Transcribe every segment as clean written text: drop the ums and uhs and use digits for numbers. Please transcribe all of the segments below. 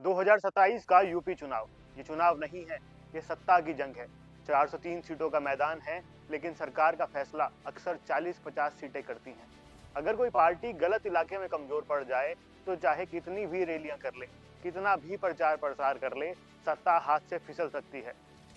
2027 का यूपी चुनाव ये चुनाव नहीं है, ये सत्ता की जंग है। 403 सीटों का मैदान है, लेकिन सरकार का फैसला अक्सर 40-50 सीटें करती हैं। अगर कोई पार्टी गलत इलाके में कमजोर पड़ जाए तो चाहे कितनी भी रैलियां कर ले, कितना भी प्रचार प्रसार कर ले, सत्ता हाथ से फिसल सकती है।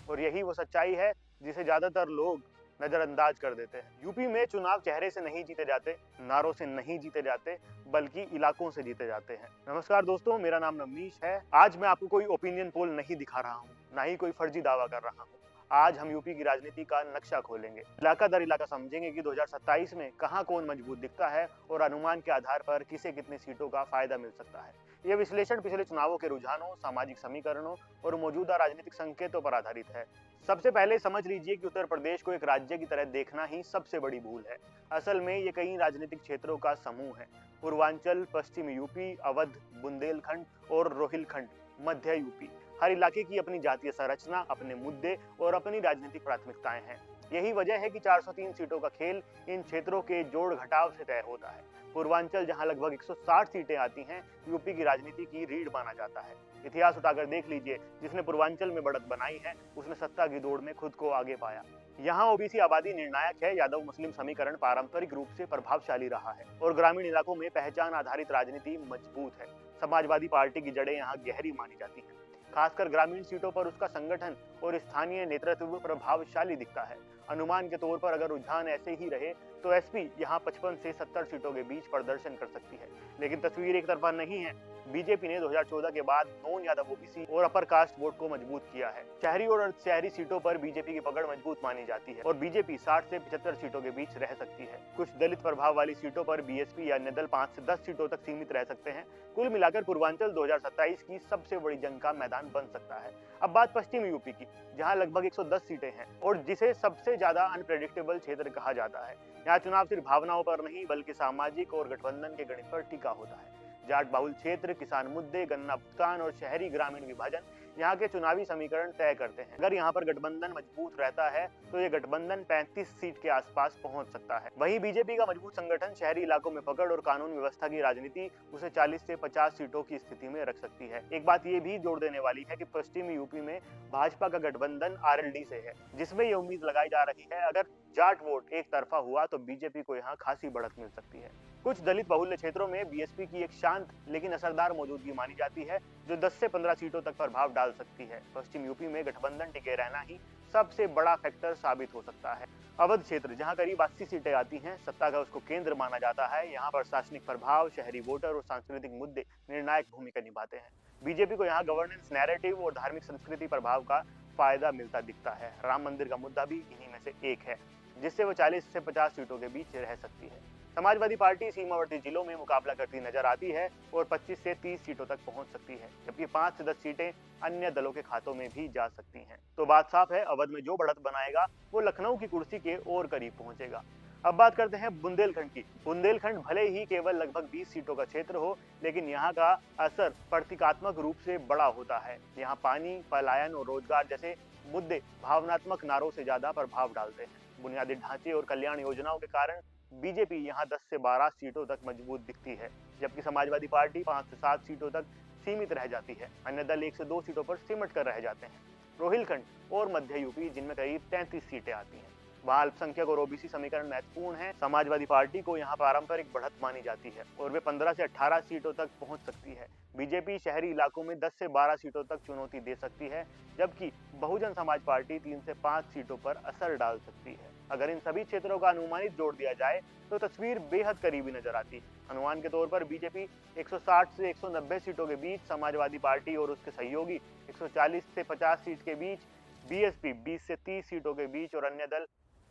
और यही वो सच्चाई है जिसे ज्यादातर लोग नजरअंदाज कर देते हैं। यूपी में चुनाव चेहरे से नहीं जीते जाते, नारों से नहीं जीते जाते, बल्कि इलाकों से जीते जाते हैं। नमस्कार दोस्तों, मेरा नाम नवनीश है। आज मैं आपको कोई ओपिनियन पोल नहीं दिखा रहा हूँ, ना ही कोई फर्जी दावा कर रहा हूँ। आज हम यूपी की राजनीति का नक्शा खोलेंगे, इलाका दर इलाका समझेंगे कि 2027 में कहां कौन मजबूत दिखता है और अनुमान के आधार पर किसे कितनी सीटों का फायदा मिल सकता है। यह विश्लेषण पिछले चुनावों के रुझानों, सामाजिक समीकरणों और मौजूदा राजनीतिक संकेतों पर आधारित है। सबसे पहले समझ लीजिए कि उत्तर प्रदेश को एक राज्य की तरह देखना ही सबसे बड़ी भूल है। असल में ये कई राजनीतिक क्षेत्रों का समूह है। पूर्वांचल, पश्चिमी यूपी, अवध, बुंदेलखंड और रोहिलखंड, मध्य यूपी। हर इलाके की अपनी जातीय संरचना, अपने मुद्दे और अपनी राजनीतिक प्राथमिकताएं हैं। यही वजह है कि 403 सीटों का खेल इन क्षेत्रों के जोड़ घटाव से तय होता है। पूर्वांचल, जहां लगभग 160 सीटें आती हैं, यूपी की राजनीति की रीढ़ माना जाता है। इतिहास उठाकर देख लीजिए, जिसने पूर्वांचल में बढ़त बनाई है, उसने सत्ता की दौड़ में खुद को आगे पाया। यहाँ ओबीसी आबादी निर्णायक है, यादव मुस्लिम समीकरण पारंपरिक रूप से प्रभावशाली रहा है और ग्रामीण इलाकों में पहचान आधारित राजनीति मजबूत है। समाजवादी पार्टी की जड़ें यहाँ गहरी मानी जाती हैं। खासकर ग्रामीण सीटों पर उसका संगठन और स्थानीय नेतृत्व प्रभावशाली दिखता है। अनुमान के तौर पर अगर रुझान ऐसे ही रहे तो एसपी यहाँ 55 से 70 सीटों के बीच प्रदर्शन कर सकती है। लेकिन तस्वीर एक तरफा नहीं है। बीजेपी ने 2014 के बाद नॉन यादव ओबीसी और अपर कास्ट वोट को मजबूत किया है। शहरी और अर्ध शहरी सीटों पर बीजेपी की पकड़ मजबूत मानी जाती है और बीजेपी 60 से 75 सीटों के बीच रह सकती है। कुछ दलित प्रभाव वाली सीटों पर बीएसपी या निर्दल 5 से 10 सीटों तक सीमित रह सकते हैं। कुल मिलाकर पूर्वांचल 2027 की सबसे बड़ी जंग का मैदान बन सकता है। अब बात पश्चिम यूपी की, जहां लगभग 110 सीटें हैं और जिसे सबसे ज्यादा अनप्रेडिक्टेबल क्षेत्र कहा जाता है। यहाँ चुनाव सिर्फ भावनाओं पर नहीं, बल्कि सामाजिक और गठबंधन के गणित पर टिका होता है। जाट बाहुल क्षेत्र, किसान मुद्दे, गन्ना भुगतान और शहरी ग्रामीण विभाजन यहाँ के चुनावी समीकरण तय करते हैं। अगर यहाँ पर गठबंधन मजबूत रहता है तो ये गठबंधन 35 सीट के आसपास पहुंच सकता है। वहीं बीजेपी का मजबूत संगठन शहरी इलाकों में पकड़ और कानून व्यवस्था की राजनीति उसे 40 से 50 सीटों की स्थिति में रख सकती है। एक बात ये भी जोड़ देने वाली है कि पश्चिमी यूपी में भाजपा का गठबंधन आरएलडी से है, जिसमें ये उम्मीद लगाई जा रही है अगर जाट वोट एक तरफा हुआ तो बीजेपी को यहाँ खासी बढ़त मिल सकती है। कुछ दलित बहुल्य क्षेत्रों में बीएसपी की एक शांत लेकिन असरदार मौजूदगी मानी जाती है, जो 10 से 15 सीटों तक प्रभाव डाल सकती है। पश्चिम यूपी में गठबंधन टिके रहना ही सबसे बड़ा फैक्टर साबित हो सकता है। अवध क्षेत्र, जहां करीब 80 सीटें आती हैं, सत्ता का उसको केंद्र माना जाता है। यहाँ प्रशासनिक प्रभाव, शहरी वोटर और सांस्कृतिक मुद्दे निर्णायक भूमिका निभाते हैं। बीजेपी को यहाँ गवर्नेंस, नैरेटिव और धार्मिक संस्कृति प्रभाव का फायदा मिलता दिखता है। राम मंदिर का मुद्दा भी इन्हीं में से एक है, जिससे वो 40 से 50 सीटों के बीच रह सकती है। समाजवादी पार्टी सीमावर्ती जिलों में मुकाबला करती नजर आती है और 25 से 30 सीटों तक पहुंच सकती है, जबकि 5 से 10 सीटें अन्य दलों के खातों में भी जा सकती हैं। तो बात साफ है, अवध में जो बढ़त बनाएगा वो लखनऊ की कुर्सी के और करीब पहुंचेगा। अब बात करते हैं बुंदेलखंड की। बुंदेलखंड भले ही केवल लगभग 20 सीटों का क्षेत्र हो, लेकिन यहाँ का असर प्रतीकात्मक रूप से बड़ा होता है। यहाँ पानी, पलायन और रोजगार जैसे मुद्दे भावनात्मक नारों से ज्यादा प्रभाव डालते हैं। बुनियादी ढांचे और कल्याण योजनाओं के कारण बीजेपी यहाँ 10 से 12 सीटों तक मजबूत दिखती है, जबकि समाजवादी पार्टी 5 से 7 सीटों तक सीमित रह जाती है। अन्य दल 1 से 2 सीटों पर सिमट कर रह जाते हैं। रोहिलखंड और मध्य यूपी, जिनमें करीब 33 सीटें आती हैं, वहाँ अल्पसंख्यक और ओबीसी समीकरण महत्वपूर्ण है। समाजवादी पार्टी को यहाँ पारंपरिक बढ़त मानी जाती है और वे 15 से 18 सीटों तक पहुंच सकती है। बीजेपी शहरी इलाकों में 10 से 12 सीटों तक चुनौती दे सकती है, जबकि बहुजन समाज पार्टी 3 से 5 सीटों पर असर डाल सकती है। अगर इन सभी क्षेत्रों का अनुमानित जोड़ दिया जाए तो तस्वीर बेहद करीबी नजर आती है। अनुमान के तौर पर बीजेपी 160 से 190 सीटों के बीच, समाजवादी पार्टी और उसके सहयोगी 140 से 50 सीट के बीच, बीएसपी 20 से 30 सीटों के बीच और अन्य दल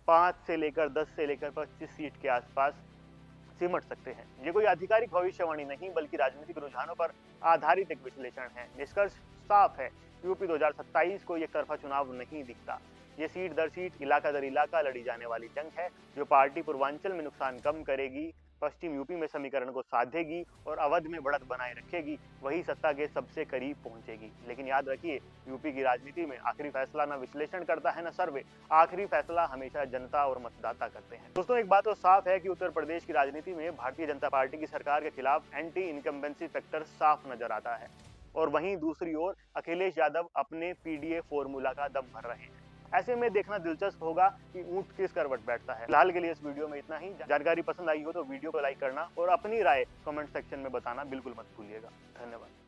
5 से लेकर 10 से लेकर 25 सीट के आसपास सिमट सकते हैं। ये कोई आधिकारिक भविष्यवाणी नहीं, बल्कि राजनीतिक रुझानों पर आधारित एक विश्लेषण है। निष्कर्ष साफ है, यूपी 2027 को एक तरफा चुनाव नहीं दिखता। ये सीट दर सीट, इलाका दर इलाका लड़ी जाने वाली जंग है। जो पार्टी पूर्वांचल में नुकसान कम करेगी, पश्चिम यूपी में समीकरण को साधेगी और अवध में बढ़त बनाए रखेगी, वही सत्ता के सबसे करीब पहुंचेगी। लेकिन याद रखिए, यूपी की राजनीति में आखिरी फैसला न विश्लेषण करता है न सर्वे, आखिरी फैसला हमेशा जनता और मतदाता करते हैं। दोस्तों, एक बात तो साफ है कि उत्तर प्रदेश की राजनीति में भारतीय जनता पार्टी की सरकार के खिलाफ एंटी इनकम्बेंसी फैक्टर साफ नजर आता है और वहीं दूसरी ओर अखिलेश यादव अपने पीडीए फॉर्मूला का दम भर रहे हैं। ऐसे में देखना दिलचस्प होगा कि ऊंट किस करवट बैठता है। फिलहाल के लिए इस वीडियो में इतना ही। जानकारी पसंद आई हो तो वीडियो को लाइक करना और अपनी राय कमेंट सेक्शन में बताना बिल्कुल मत भूलिएगा। धन्यवाद।